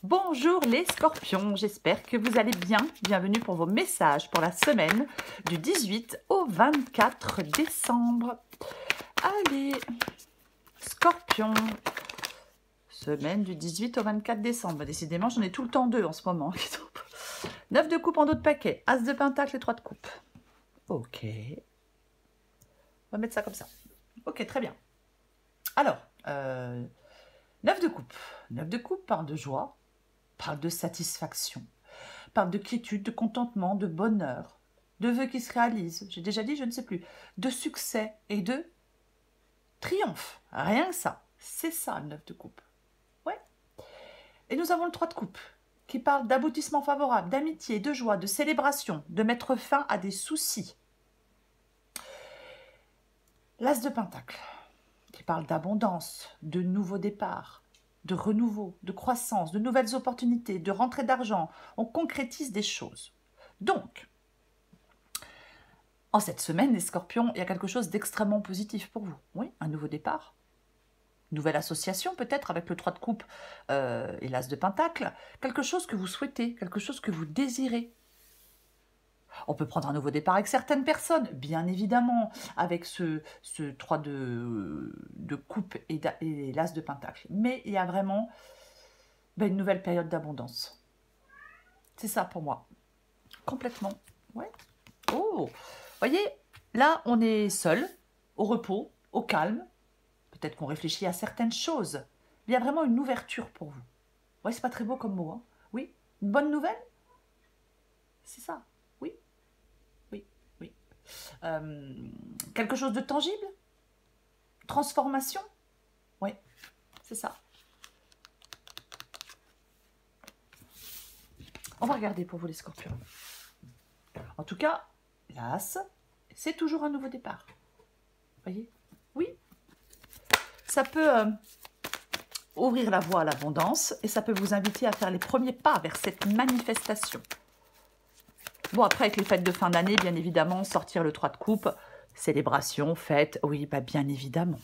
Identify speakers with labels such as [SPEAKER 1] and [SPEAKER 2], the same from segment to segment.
[SPEAKER 1] Bonjour les scorpions, j'espère que vous allez bien. Bienvenue pour vos messages pour la semaine du 18 au 24 décembre. Allez, scorpion, semaine du 18 au 24 décembre. Décidément, j'en ai tout le temps deux en ce moment. 9 de coupe en dos de paquet, as de pentacle et 3 de coupe. Ok. On va mettre ça comme ça. Ok, très bien. Alors, 9 de coupe. 9 de coupe parle de joie, parle de satisfaction, parle de quiétude, de contentement, de bonheur, de vœux qui se réalisent, j'ai déjà dit, je ne sais plus, de succès et de triomphe. Rien que ça. C'est ça, le 9 de coupe. Ouais. Et nous avons le 3 de coupe, qui parle d'aboutissement favorable, d'amitié, de joie, de célébration, de mettre fin à des soucis. L'as de pentacle, qui parle d'abondance, de nouveaux départs, de renouveau, de croissance, de nouvelles opportunités, de rentrée d'argent. On concrétise des choses. Donc, en cette semaine, les scorpions, il y a quelque chose d'extrêmement positif pour vous. Oui, un nouveau départ, nouvelle association peut-être avec le 3 de coupe et l'as de pentacle, quelque chose que vous souhaitez, quelque chose que vous désirez. On peut prendre un nouveau départ avec certaines personnes, bien évidemment, avec ce 3 de coupe et l'as de pentacle. Mais il y a vraiment une nouvelle période d'abondance. C'est ça pour moi. Complètement. Ouais. Oh, voyez, là, on est seul, au repos, au calme. Peut-être qu'on réfléchit à certaines choses. Il y a vraiment une ouverture pour vous. Ouais, c'est pas très beau comme mot, hein. Oui, une bonne nouvelle. C'est ça. Oui, oui, oui. Quelque chose de tangible. Transformation. Oui, c'est ça. On va regarder pour vous les scorpions. En tout cas, l'as, c'est toujours un nouveau départ. Voyez? Oui. Ça peut ouvrir la voie à l'abondance et ça peut vous inviter à faire les premiers pas vers cette manifestation. Bon, après, avec les fêtes de fin d'année, bien évidemment, sortir le 3 de coupe, célébration, fête, oui, bah bien évidemment.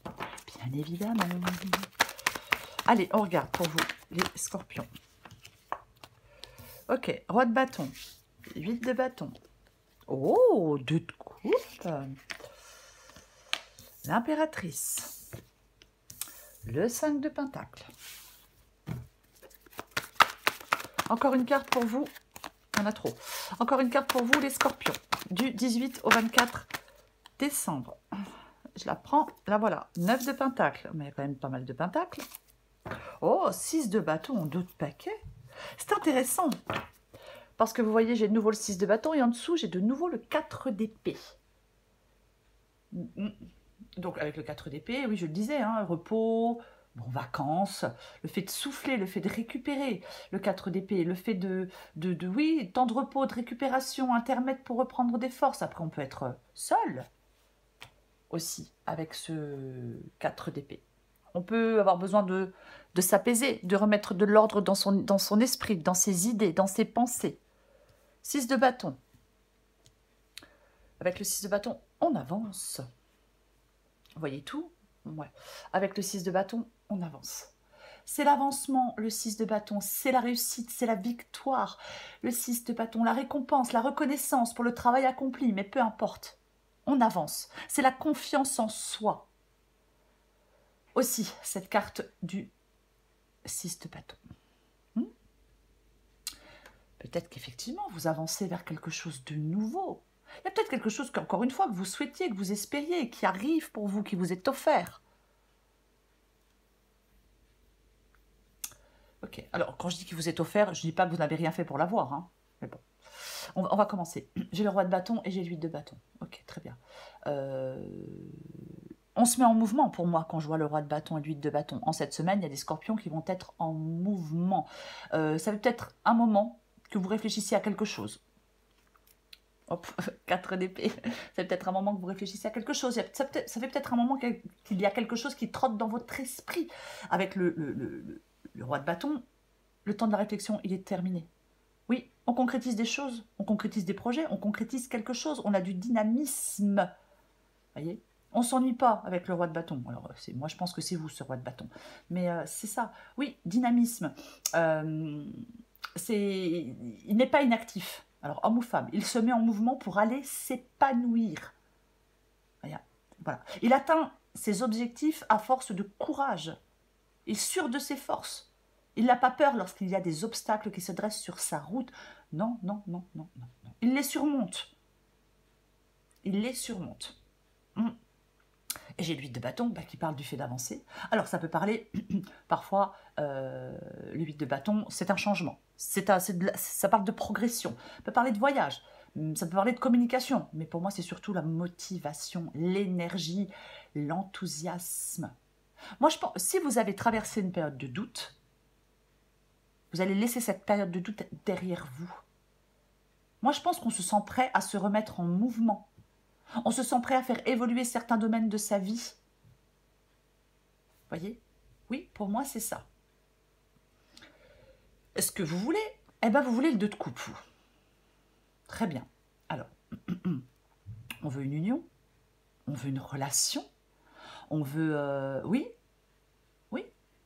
[SPEAKER 1] Bien évidemment. Allez, on regarde pour vous, les scorpions. Ok, roi de bâton, 8 de bâton. Oh, 2 de coupe. L'impératrice. Le 5 de pentacle. Encore une carte pour vous. Il y en a trop. Encore une carte pour vous, les scorpions. Du 18 au 24 décembre. Je la prends. Là, voilà. 9 de pentacle. Mais il y a quand même pas mal de pentacles. Oh, 6 de bâton en 2 de paquet. C'est intéressant. Parce que vous voyez, j'ai de nouveau le 6 de bâton. Et en dessous, j'ai de nouveau le 4 d'épée. Donc, avec le 4 d'épée, oui, je le disais, hein, repos, bon, vacances, le fait de souffler, le fait de récupérer, le 4 d'épée, le fait oui, temps de repos, de récupération, intermède pour reprendre des forces. Après, on peut être seul aussi avec ce 4 d'épée. On peut avoir besoin de s'apaiser, de remettre de l'ordre dans son esprit, dans ses idées, dans ses pensées. 6 de bâton. Avec le 6 de bâton, on avance. Vous voyez tout? Ouais. Avec le 6 de bâton, on avance. C'est l'avancement, le 6 de bâton, c'est la réussite, c'est la victoire. Le 6 de bâton, la récompense, la reconnaissance pour le travail accompli, mais peu importe. On avance. C'est la confiance en soi. Aussi, cette carte du 6 de bâton. Peut-être qu'effectivement, vous avancez vers quelque chose de nouveau. Il y a peut-être quelque chose qu'encore une fois, que vous souhaitiez, que vous espériez, qui arrive pour vous, qui vous est offert. Ok, alors quand je dis qu'il vous est offert, je ne dis pas que vous n'avez rien fait pour l'avoir, hein. Mais bon, on va commencer. J'ai le roi de bâton et j'ai le 8 de bâton. Ok, très bien. On se met en mouvement pour moi quand je vois le roi de bâton et le 8 de bâton. En cette semaine, il y a des scorpions qui vont être en mouvement. Ça peut être un moment que vous réfléchissiez à quelque chose. Hop, 4 d'épée. C'est peut-être un moment que vous réfléchissez à quelque chose. Ça fait peut-être un moment qu'il y a quelque chose qui trotte dans votre esprit. Avec le roi de bâton, le temps de la réflexion, il est terminé. Oui, on concrétise des choses, on concrétise des projets, on concrétise quelque chose. On a du dynamisme. Voyez, On s'ennuie pas avec le roi de bâton. Alors, moi, je pense que c'est vous, ce roi de bâton. Mais c'est ça. Oui, dynamisme. Il n'est pas inactif. Alors, homme ou femme, il se met en mouvement pour aller s'épanouir. Voilà. Il atteint ses objectifs à force de courage. Il est sûr de ses forces. Il n'a pas peur lorsqu'il y a des obstacles qui se dressent sur sa route. Non, non, non, non, non, non. Il les surmonte. Il les surmonte. Et j'ai l'huile de bâton qui parle du fait d'avancer. Alors, ça peut parler, parfois, l'huile de bâton, c'est un changement. Ça parle de progression. Ça peut parler de voyage. Ça peut parler de communication. Mais pour moi, c'est surtout la motivation, l'énergie, l'enthousiasme. Moi, je pense, si vous avez traversé une période de doute, vous allez laisser cette période de doute derrière vous. Moi, je pense qu'on se sent prêt à se remettre en mouvement. On se sent prêt à faire évoluer certains domaines de sa vie. Voyez? Oui, pour moi, c'est ça. Est-ce que vous voulez? Eh bien, vous voulez le 2 de coupe, vous. Très bien. Alors, on veut une union, on veut une relation, on veut... oui,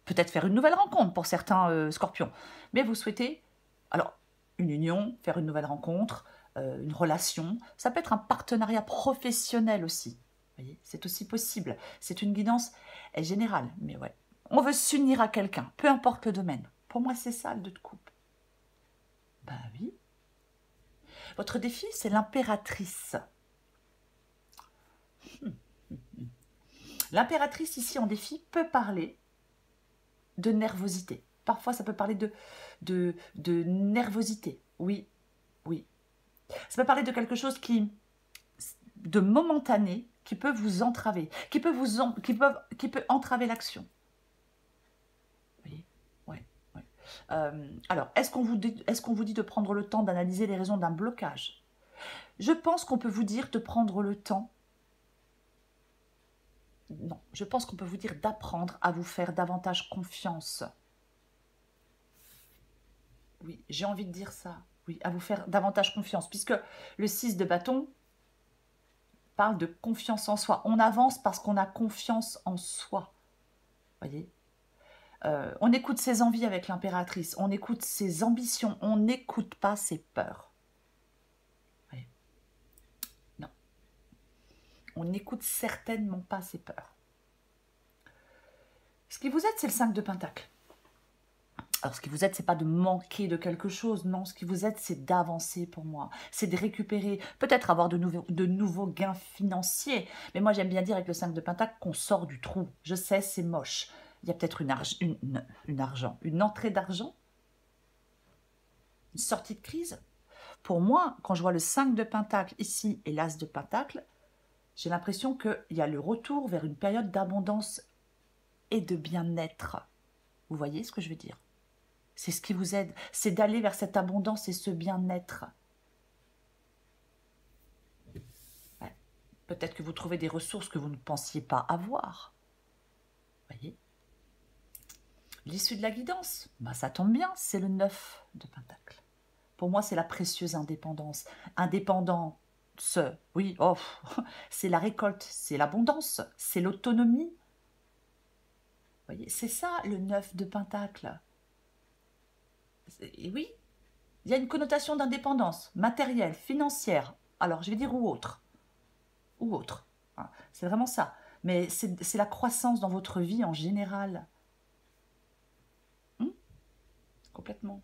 [SPEAKER 1] peut-être faire une nouvelle rencontre pour certains scorpions. Mais vous souhaitez, alors, une union, faire une nouvelle rencontre, une relation. Ça peut être un partenariat professionnel aussi. Vous voyez, c'est aussi possible. C'est une guidance générale. Mais ouais, on veut s'unir à quelqu'un, peu importe le domaine. Pour moi, c'est ça, le 2 de coupe. Ben oui. Votre défi, c'est l'impératrice. L'impératrice, ici, en défi, peut parler de nervosité. Parfois, ça peut parler de nervosité. Oui, oui. Ça peut parler de quelque chose de momentané, qui peut vous entraver, qui peut entraver l'action. Vous voyez? Ouais, ouais. Alors, est-ce qu'on vous dit de prendre le temps d'analyser les raisons d'un blocage? Je pense qu'on peut vous dire de prendre le temps. Non, je pense qu'on peut vous dire d'apprendre à vous faire davantage confiance. Oui, j'ai envie de dire ça. Oui, à vous faire davantage confiance, puisque le 6 de bâton parle de confiance en soi. On avance parce qu'on a confiance en soi. Voyez, on écoute ses envies avec l'impératrice, on écoute ses ambitions, on n'écoute pas ses peurs. Voyez, non. On n'écoute certainement pas ses peurs. Ce qui vous aide, c'est le 5 de Pentacle. Alors, ce qui vous aide, c'est pas de manquer de quelque chose. Non, ce qui vous aide, c'est d'avancer pour moi. C'est de récupérer, peut-être avoir de nouveaux gains financiers. Mais moi, j'aime bien dire avec le 5 de Pentacle qu'on sort du trou. Je sais, c'est moche. Il y a peut-être une entrée d'argent, une sortie de crise. Pour moi, quand je vois le 5 de Pentacle ici et l'As de Pentacle, j'ai l'impression qu'il y a le retour vers une période d'abondance et de bien-être. Vous voyez ce que je veux dire? C'est ce qui vous aide, c'est d'aller vers cette abondance et ce bien-être. Ouais. Peut-être que vous trouvez des ressources que vous ne pensiez pas avoir. Voyez? L'issue de la guidance, ça tombe bien, c'est le 9 de Pentacle. Pour moi, c'est la précieuse indépendance. Indépendance, oui, c'est la récolte, c'est l'abondance, c'est l'autonomie. Voyez, c'est ça le 9 de Pentacle. Et oui, il y a une connotation d'indépendance matérielle, financière, alors je vais dire ou autre. Ou autre. C'est vraiment ça. Mais c'est la croissance dans votre vie en général. Complètement.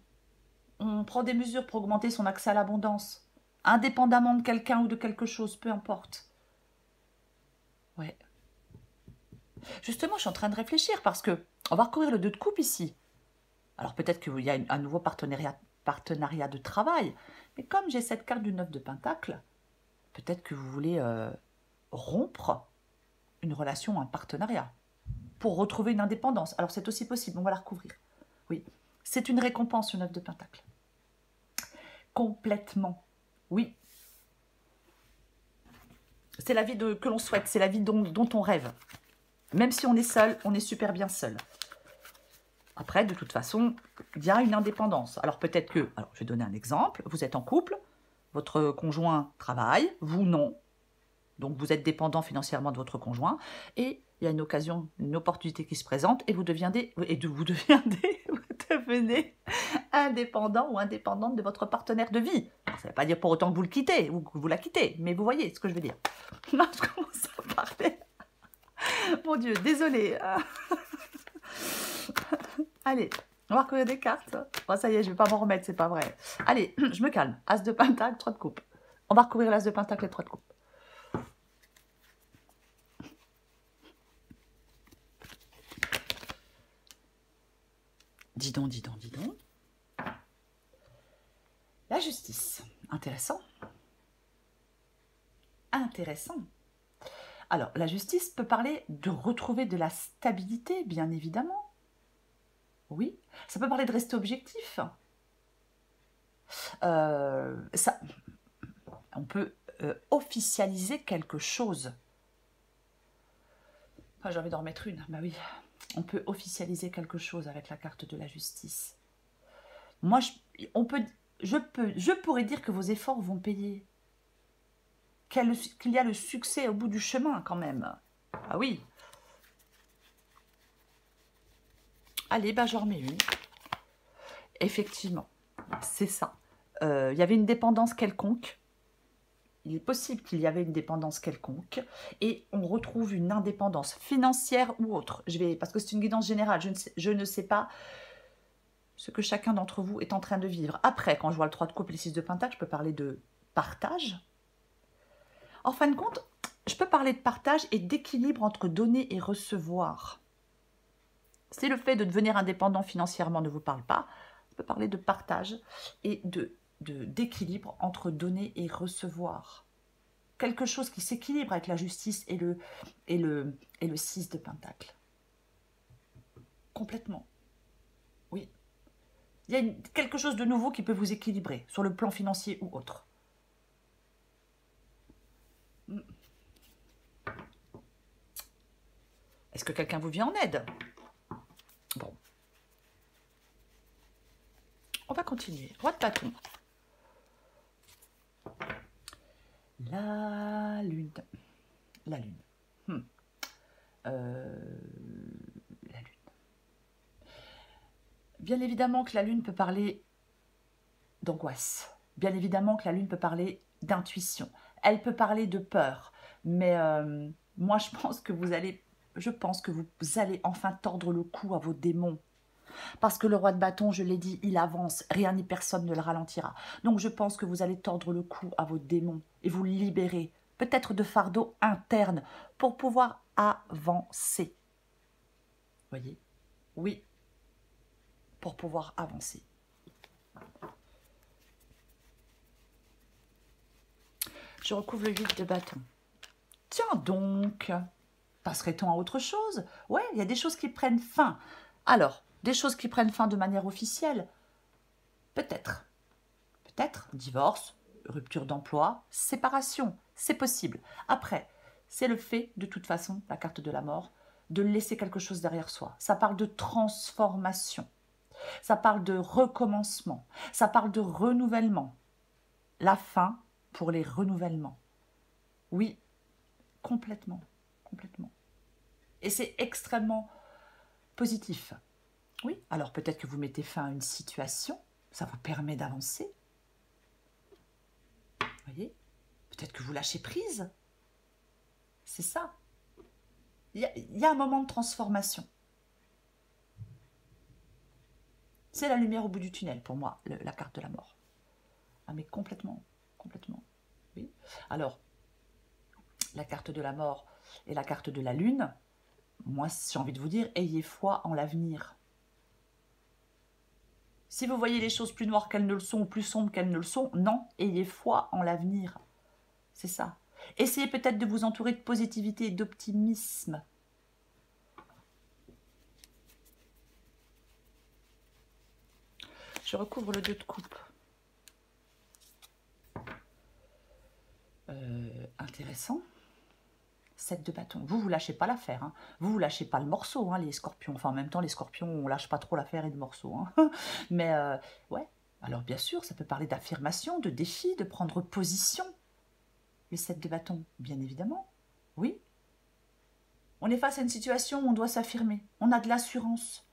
[SPEAKER 1] On prend des mesures pour augmenter son accès à l'abondance, indépendamment de quelqu'un ou de quelque chose, peu importe. Ouais. Justement, je suis en train de réfléchir parce que on va recourir le 2 de coupe ici. Alors peut-être qu'il y a un nouveau partenariat de travail, mais comme j'ai cette carte du 9 de Pentacle, peut-être que vous voulez rompre une relation, un partenariat, pour retrouver une indépendance. Alors c'est aussi possible, on va la recouvrir. Oui, c'est une récompense, le 9 de Pentacle. Complètement, oui. C'est la vie que l'on souhaite, c'est la vie dont on rêve. Même si on est seul, on est super bien seul. Après, de toute façon, il y a une indépendance. Alors peut-être que, alors je vais donner un exemple, vous êtes en couple, votre conjoint travaille, vous non. Donc, vous êtes dépendant financièrement de votre conjoint et il y a une occasion, une opportunité qui se présente et vous devenez, vous devenez indépendant ou indépendante de votre partenaire de vie. Ça ne veut pas dire pour autant que vous le quittez ou que vous la quittez, mais vous voyez ce que je veux dire. Non, je commence à parler. Mon Dieu, désolée. Allez, on va recouvrir des cartes. Oh, ça y est, je ne vais pas m'en remettre, c'est pas vrai. Allez, je me calme. As de pentacle, 3 de coupe. On va recouvrir l'as de pentacle et 3 de coupe. Dis donc, dis donc, dis donc. La justice. Intéressant. Intéressant. Alors, la justice peut parler de retrouver de la stabilité, bien évidemment. Oui. Ça peut parler de rester objectif. Ça, on peut officialiser quelque chose. Ah, j'ai envie d'en remettre une. Bah oui. On peut officialiser quelque chose avec la carte de la justice. Moi, je pourrais dire que vos efforts vont payer. Qu'il y a le succès au bout du chemin, quand même. Ah oui. Allez, bah, j'en remets une. Effectivement, c'est ça. Il y avait une dépendance quelconque. Il est possible qu'il y avait une dépendance quelconque. Et on retrouve une indépendance financière ou autre. Parce que c'est une guidance générale. Je ne sais pas ce que chacun d'entre vous est en train de vivre. Après, quand je vois le 3 de coupe et le 6 de pentacle, je peux parler de partage. En fin de compte, je peux parler de partage et d'équilibre entre donner et recevoir. Si le fait de devenir indépendant financièrement ne vous parle pas, je peux parler de partage et d'équilibre entre donner et recevoir. Quelque chose qui s'équilibre avec la justice et le 6 de pentacle. Complètement. Oui. Il y a quelque chose de nouveau qui peut vous équilibrer sur le plan financier ou autre. Est-ce que quelqu'un vous vient en aide? Bon. On va continuer. Roi de bâton. La lune. La lune. La lune. Bien évidemment que la lune peut parler d'angoisse. Bien évidemment que la lune peut parler d'intuition. Elle peut parler de peur. Mais moi, je pense que vous allez enfin tordre le cou à vos démons. Parce que le roi de bâton, je l'ai dit, il avance. Rien ni personne ne le ralentira. Donc, je pense que vous allez tordre le cou à vos démons et vous libérer, peut-être de fardeaux internes, pour pouvoir avancer. Voyez? Oui. Pour pouvoir avancer. Je recouvre le 8 de bâton. Tiens donc, passerait-on à autre chose? Ouais, il y a des choses qui prennent fin. Alors, des choses qui prennent fin de manière officielle? Peut-être. Peut-être divorce, rupture d'emploi, séparation, c'est possible. Après, c'est le fait, de toute façon, la carte de la mort, de laisser quelque chose derrière soi. Ça parle de transformation, ça parle de recommencement, ça parle de renouvellement. La fin pour les renouvellements. Oui, complètement, complètement. Et c'est extrêmement positif. Oui, alors peut-être que vous mettez fin à une situation, ça vous permet d'avancer. Voyez, peut-être que vous lâchez prise. C'est ça. Il y a un moment de transformation. C'est la lumière au bout du tunnel, pour moi, la carte de la mort. Ah, mais complètement, complètement. Oui. Alors, la carte de la mort et la carte de la lune, moi, j'ai envie de vous dire, ayez foi en l'avenir. Si vous voyez les choses plus noires qu'elles ne le sont, ou plus sombres qu'elles ne le sont, non, ayez foi en l'avenir. C'est ça. Essayez peut-être de vous entourer de positivité et d'optimisme. Je recouvre le 2 de coupe. Intéressant. 7 de bâton. Vous lâchez pas l'affaire. Hein. Vous lâchez pas le morceau, hein, les scorpions. Enfin, en même temps, les scorpions, on lâche pas trop l'affaire et le morceau. Hein. Mais, ouais. Alors, bien sûr, ça peut parler d'affirmation, de défi, de prendre position. Le 7 de bâton, bien évidemment. Oui. On est face à une situation où on doit s'affirmer. On a de l'assurance.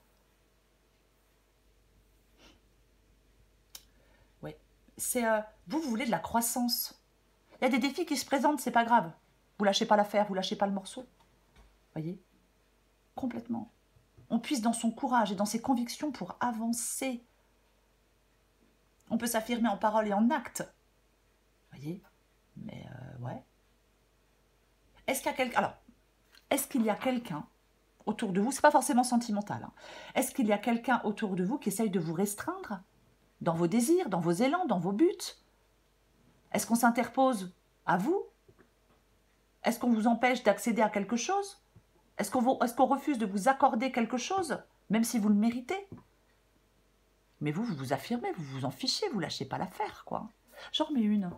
[SPEAKER 1] Oui. C'est vous voulez de la croissance. Il y a des défis qui se présentent, c'est pas grave. Vous lâchez pas l'affaire, vous lâchez pas le morceau. Voyez? Complètement. On puise dans son courage et dans ses convictions pour avancer. On peut s'affirmer en parole et en acte. Voyez? Mais ouais. Est-ce qu'il y a quelqu'un... Alors, est-ce qu'il y a quelqu'un autour de vous, c'est pas forcément sentimental, hein. Est-ce qu'il y a quelqu'un autour de vous qui essaye de vous restreindre dans vos désirs, dans vos élans, dans vos buts? Est-ce qu'on s'interpose à vous? Est-ce qu'on vous empêche d'accéder à quelque chose? Est-ce qu'on refuse de vous accorder quelque chose, même si vous le méritez? Mais vous vous affirmez, vous vous en fichez, vous lâchez pas l'affaire, quoi. J'en remets une.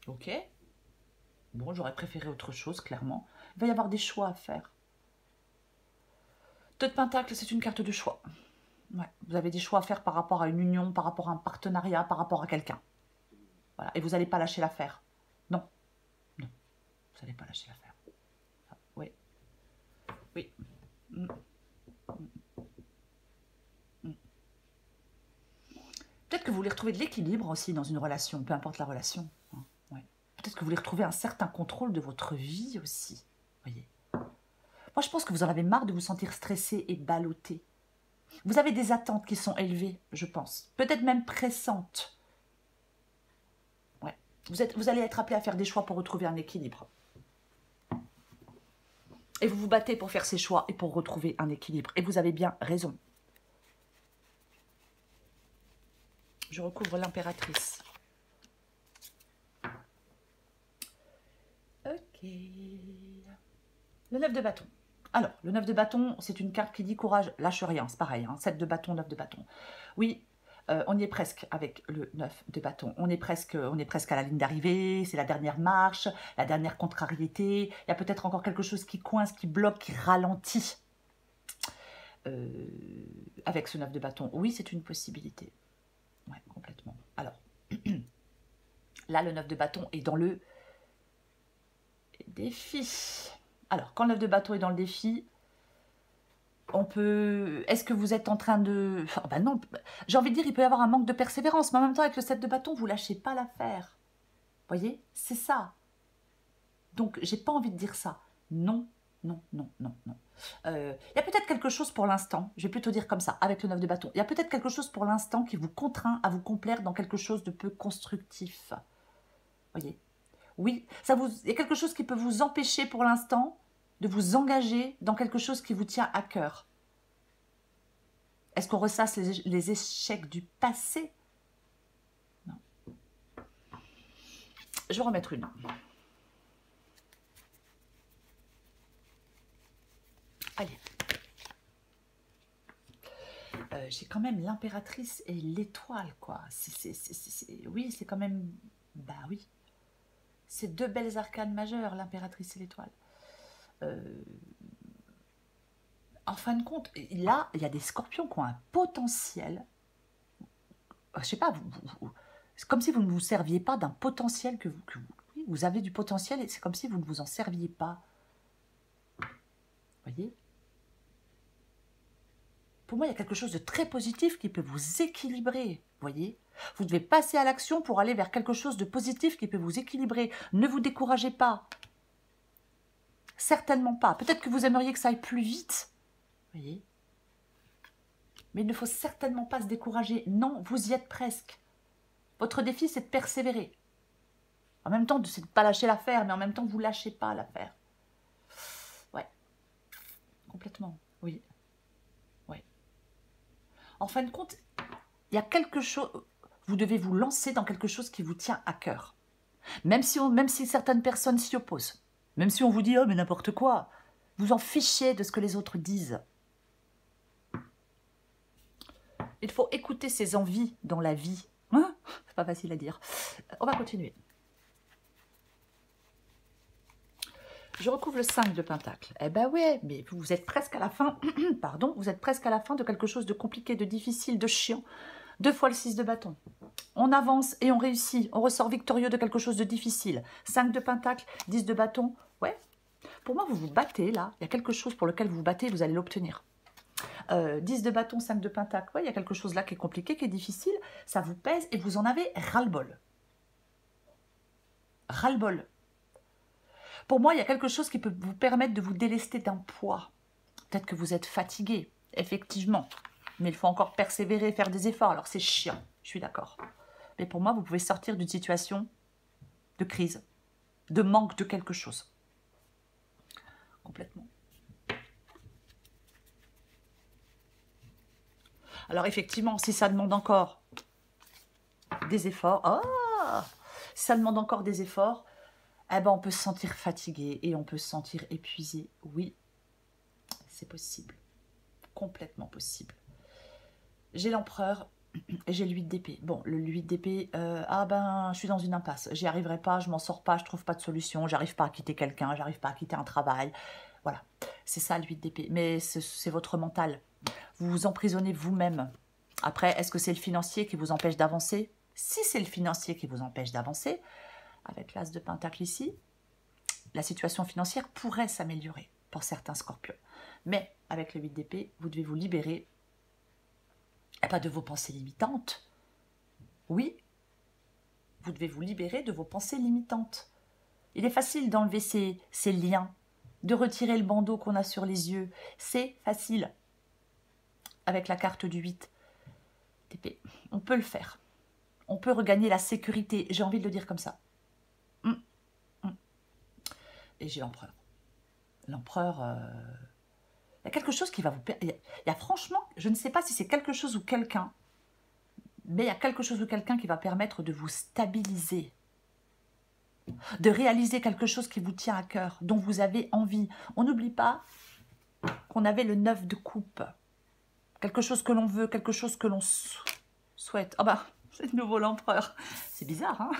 [SPEAKER 1] Ok. Bon, j'aurais préféré autre chose, clairement. Il va y avoir des choix à faire. 2 de Pentacle, c'est une carte de choix. Ouais. Vous avez des choix à faire par rapport à une union, par rapport à un partenariat, par rapport à quelqu'un. Voilà. Et vous n'allez pas lâcher l'affaire. Non. Non. Vous n'allez pas lâcher l'affaire. Ah, oui. Oui. Peut-être que vous voulez retrouver de l'équilibre aussi dans une relation, peu importe la relation. Hein. Ouais. Peut-être que vous voulez retrouver un certain contrôle de votre vie aussi. Voyez. Moi, je pense que vous en avez marre de vous sentir stressé et ballotté. Vous avez des attentes qui sont élevées, je pense. Peut-être même pressantes. Ouais. Vous allez être appelé à faire des choix pour retrouver un équilibre. Et vous vous battez pour faire ces choix et pour retrouver un équilibre. Et vous avez bien raison. Je recouvre l'impératrice. Ok. Le 9 de bâton. Alors, le 9 de bâton, c'est une carte qui dit courage, lâche rien, c'est pareil, hein, 7 de bâton, 9 de bâton. Oui, on y est presque avec le 9 de bâton. On est presque à la ligne d'arrivée, c'est la dernière marche, la dernière contrariété. Il y a peut-être encore quelque chose qui coince, qui bloque, qui ralentit. Avec ce 9 de bâton, oui, c'est une possibilité. Oui, complètement. Alors, là, le 9 de bâton est dans le défi. Alors, quand le 9 de bâton est dans le défi, on peut... Est-ce que vous êtes en train de... Enfin, ben non, j'ai envie de dire, il peut y avoir un manque de persévérance, mais en même temps, avec le 7 de bâton, vous ne lâchez pas l'affaire. Vous voyez? C'est ça. Donc, j'ai pas envie de dire ça. Non, non, non, non, non. Il y a peut-être quelque chose pour l'instant, je vais plutôt dire comme ça, avec le 9 de bâton. Il y a peut-être quelque chose pour l'instant qui vous contraint à vous complaire dans quelque chose de peu constructif. Vous voyez? Oui, il y a quelque chose qui peut vous empêcher pour l'instant de vous engager dans quelque chose qui vous tient à cœur. Est-ce qu'on ressasse les échecs du passé? Non. Je vais en remettre une. Allez. J'ai quand même l'impératrice et l'étoile, quoi. Oui, c'est quand même... Bah oui. C'est 2 belles arcanes majeures, l'impératrice et l'étoile. En fin de compte, là, il y a des scorpions qui ont un potentiel. Je sais pas, c'est comme si vous ne vous serviez pas d'un potentiel oui, vous avez du potentiel et c'est comme si vous ne vous en serviez pas. Vous voyez? Pour moi, il y a quelque chose de très positif qui peut vous équilibrer. Vous voyez? Vous devez passer à l'action pour aller vers quelque chose de positif qui peut vous équilibrer. Ne vous découragez pas. Certainement pas. Peut-être que vous aimeriez que ça aille plus vite. Vous voyez? Mais il ne faut certainement pas se décourager. Non, vous y êtes presque. Votre défi, c'est de persévérer. En même temps, c'est de ne pas lâcher l'affaire, mais en même temps, vous ne lâchez pas l'affaire. Ouais. Complètement. Oui. Ouais. En fin de compte, il y a quelque chose... Vous devez vous lancer dans quelque chose qui vous tient à cœur. Même si certaines personnes s'y opposent. Même si on vous dit « Oh, mais n'importe quoi !» Vous en fichez de ce que les autres disent. Il faut écouter ses envies dans la vie. Hein? C'est pas facile à dire. On va continuer. Je recouvre le 5 de Pentacle. Eh ben ouais, mais vous êtes presque à la fin, pardon, vous êtes presque à la fin de quelque chose de compliqué, de difficile, de chiant. 2 fois le 6 de bâton. On avance et on réussit. On ressort victorieux de quelque chose de difficile. 5 de Pentacle, 10 de bâton. Ouais, pour moi, vous vous battez là. Il y a quelque chose pour lequel vous vous battez, vous allez l'obtenir. 10 de bâton, 5 de Pentacle. Ouais, il y a quelque chose là qui est compliqué, qui est difficile. Ça vous pèse et vous en avez ras-le-bol. Ras-le-bol. Pour moi, il y a quelque chose qui peut vous permettre de vous délester d'un poids. Peut-être que vous êtes fatigué, effectivement. Mais il faut encore persévérer, faire des efforts. Alors c'est chiant, je suis d'accord. Mais pour moi, vous pouvez sortir d'une situation de crise, de manque de quelque chose. Complètement. Alors effectivement, si ça demande encore des efforts, si ça demande encore des efforts, eh ben on peut se sentir fatigué et on peut se sentir épuisé. Oui, c'est possible. Complètement possible. J'ai l'empereur et j'ai le 8 d'épée. Bon, le 8 d'épée, je suis dans une impasse. J'y arriverai pas, je m'en sors pas, je trouve pas de solution, j'arrive pas à quitter quelqu'un, j'arrive pas à quitter un travail. Voilà, c'est ça le 8 d'épée. Mais c'est votre mental. Vous vous emprisonnez vous-même. Après, est-ce que c'est le financier qui vous empêche d'avancer? Si c'est le financier qui vous empêche d'avancer, avec l'as de Pentacle ici, la situation financière pourrait s'améliorer pour certains scorpions. Mais avec le 8 d'épée, vous devez vous libérer de vos pensées limitantes. Oui, vous devez vous libérer de vos pensées limitantes. Il est facile d'enlever ces liens, de retirer le bandeau qu'on a sur les yeux. C'est facile. Avec la carte du 8 d'épée, on peut le faire. On peut regagner la sécurité. J'ai envie de le dire comme ça. Et j'ai l'empereur. L'empereur... Il y a quelque chose qui va vous... Il y a franchement, je ne sais pas si c'est quelque chose ou quelqu'un, mais il y a quelque chose ou quelqu'un qui va permettre de vous stabiliser, de réaliser quelque chose qui vous tient à cœur, dont vous avez envie. On n'oublie pas qu'on avait le 9 de coupe. Quelque chose que l'on veut, quelque chose que l'on souhaite. Ah bah, c'est de nouveau l'empereur. C'est bizarre, hein?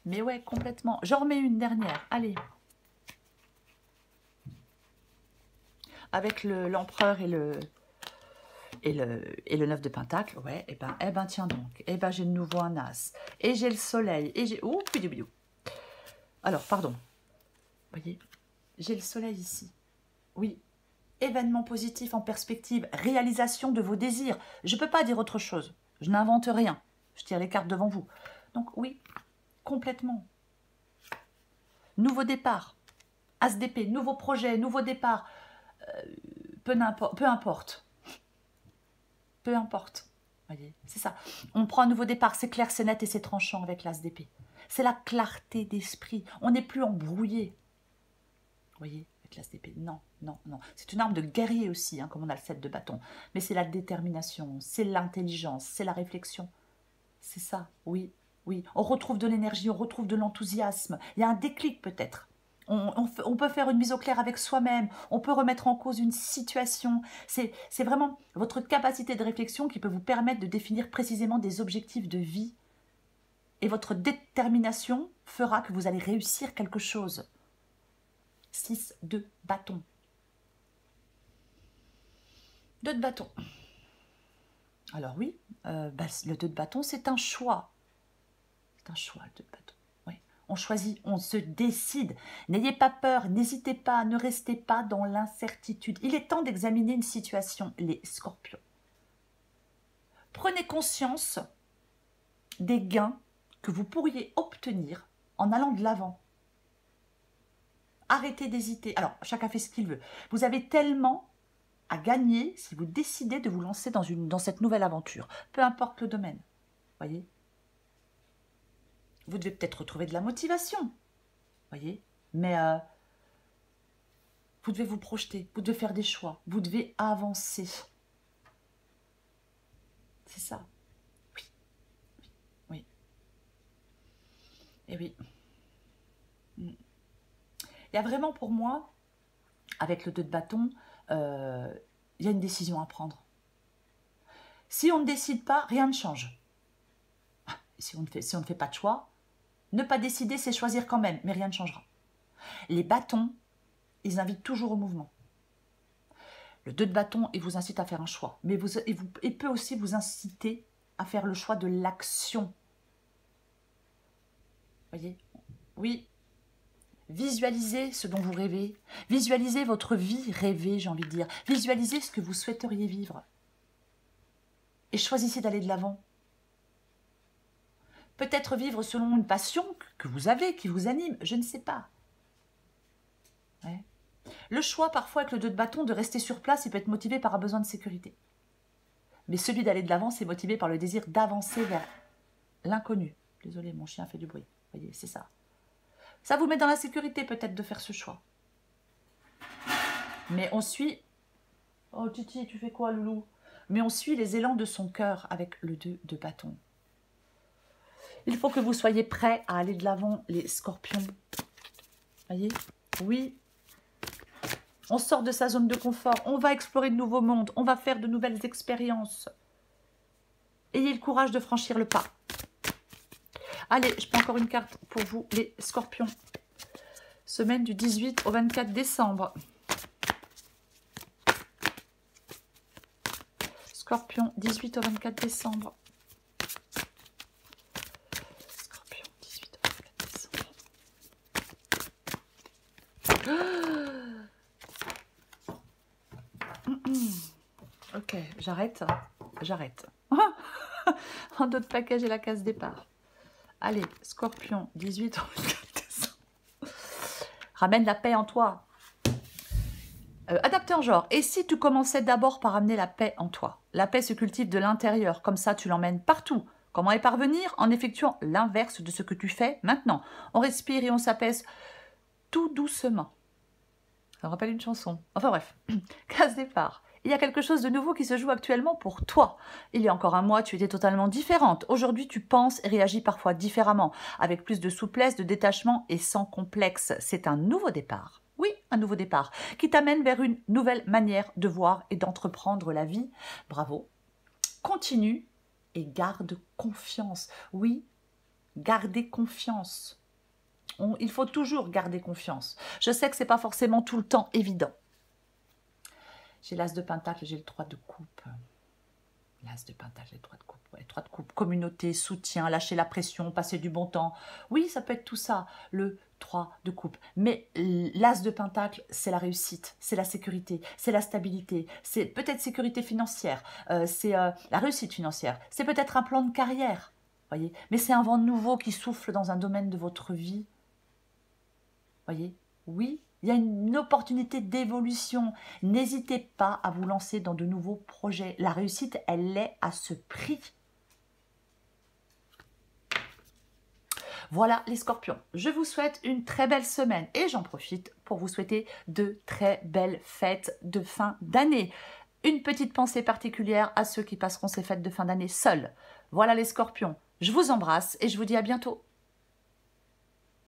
[SPEAKER 1] Mais ouais, complètement. J'en remets une dernière. Allez. Avec l'empereur et le 9 de Pentacle, ouais, et ben tiens donc, et ben j'ai de nouveau un as, et j'ai le soleil, et j'ai, oh, bidou. Alors, pardon, vous voyez, j'ai le soleil ici, oui, événement positif en perspective, réalisation de vos désirs, je ne peux pas dire autre chose, je n'invente rien, je tire les cartes devant vous, donc oui, complètement, nouveau départ, as d'épée, nouveau projet, nouveau départ, peu importe. Peu importe. Voyez, c'est ça. On prend un nouveau départ, c'est clair, c'est net et c'est tranchant avec l'as d'épée. C'est la clarté d'esprit. On n'est plus embrouillé. Vous voyez, avec l'as d'épée. Non, non, non. C'est une arme de guerrier aussi, hein, comme on a le 7 de bâton. Mais c'est la détermination, c'est l'intelligence, c'est la réflexion. C'est ça, oui, oui. On retrouve de l'énergie, on retrouve de l'enthousiasme. Il y a un déclic peut-être. On peut faire une mise au clair avec soi-même, on peut remettre en cause une situation. C'est vraiment votre capacité de réflexion qui peut vous permettre de définir précisément des objectifs de vie. Et votre détermination fera que vous allez réussir quelque chose. 6 de bâton. 2 de bâton. Alors oui, le 2 de bâton, c'est un choix. C'est un choix, le 2 de bâton. On choisit, on se décide. N'ayez pas peur, n'hésitez pas, ne restez pas dans l'incertitude. Il est temps d'examiner une situation, les scorpions. Prenez conscience des gains que vous pourriez obtenir en allant de l'avant. Arrêtez d'hésiter. Alors, chacun fait ce qu'il veut. Vous avez tellement à gagner si vous décidez de vous lancer dans cette nouvelle aventure. Peu importe le domaine. Voyez ? Vous devez peut-être retrouver de la motivation, voyez, mais vous devez vous projeter, vous devez faire des choix, vous devez avancer. C'est ça. Oui, oui, oui. Et oui. Il y a vraiment pour moi, avec le 2 de bâton, il y a une décision à prendre. Si on ne décide pas, rien ne change. Si on ne fait pas de choix, ne pas décider, c'est choisir quand même, mais rien ne changera. Les bâtons, ils invitent toujours au mouvement. Le 2 de bâton, il vous incite à faire un choix. Mais il peut aussi vous inciter à faire le choix de l'action. Voyez? Oui. Visualisez ce dont vous rêvez. Visualisez votre vie rêvée, j'ai envie de dire. Visualisez ce que vous souhaiteriez vivre. Et choisissez d'aller de l'avant. Peut-être vivre selon une passion que vous avez, qui vous anime, je ne sais pas. Ouais. Le choix parfois avec le 2 de bâton de rester sur place, il peut être motivé par un besoin de sécurité. Mais celui d'aller de l'avant, c'est motivé par le désir d'avancer vers l'inconnu. Désolée, mon chien fait du bruit. Vous voyez, c'est ça. Ça vous met dans la sécurité peut-être de faire ce choix. Mais on suit... Oh Titi, tu fais quoi loulou? Mais on suit les élans de son cœur avec le 2 de bâton. Il faut que vous soyez prêts à aller de l'avant, les scorpions. Voyez? Oui. On sort de sa zone de confort. On va explorer de nouveaux mondes. On va faire de nouvelles expériences. Ayez le courage de franchir le pas. Allez, je prends encore une carte pour vous, les scorpions. Semaine du 18 au 24 décembre. Scorpion, 18 au 24 décembre. Scorpion, 18 au 24 décembre. Ok, j'arrête. J'arrête. En d'autres paquets, j'ai la case départ. Allez, Scorpion, 18 au 24 décembre. Ramène la paix en toi. Adapté en genre. Et si tu commençais d'abord par amener la paix en toi? La paix se cultive de l'intérieur. Comme ça, tu l'emmènes partout. Comment y parvenir? En effectuant l'inverse de ce que tu fais maintenant. On respire et on s'apaise tout doucement. Ça me rappelle une chanson. Enfin bref, case départ. Il y a quelque chose de nouveau qui se joue actuellement pour toi. Il y a encore un mois, tu étais totalement différente. Aujourd'hui, tu penses et réagis parfois différemment, avec plus de souplesse, de détachement et sans complexe. C'est un nouveau départ. Oui, un nouveau départ, qui t'amène vers une nouvelle manière de voir et d'entreprendre la vie. Bravo. Continue et garde confiance. Oui, gardez confiance. Il faut toujours garder confiance. Je sais que ce n'est pas forcément tout le temps évident. J'ai l'as de pentacle, j'ai le 3 de coupe. L'as de pentacle, les 3 de coupe. Ouais, 3 de coupe, communauté, soutien, lâcher la pression, passer du bon temps. Oui, ça peut être tout ça, le 3 de coupe. Mais l'as de pentacle, c'est la réussite, c'est la sécurité, c'est la stabilité, c'est peut-être sécurité financière, c'est la réussite financière, c'est peut-être un plan de carrière, voyez. Mais c'est un vent nouveau qui souffle dans un domaine de votre vie. Voyez, oui, il y a une opportunité d'évolution. N'hésitez pas à vous lancer dans de nouveaux projets. La réussite, elle est à ce prix. Voilà les scorpions. Je vous souhaite une très belle semaine et j'en profite pour vous souhaiter de très belles fêtes de fin d'année. Une petite pensée particulière à ceux qui passeront ces fêtes de fin d'année seuls. Voilà les scorpions. Je vous embrasse et je vous dis à bientôt.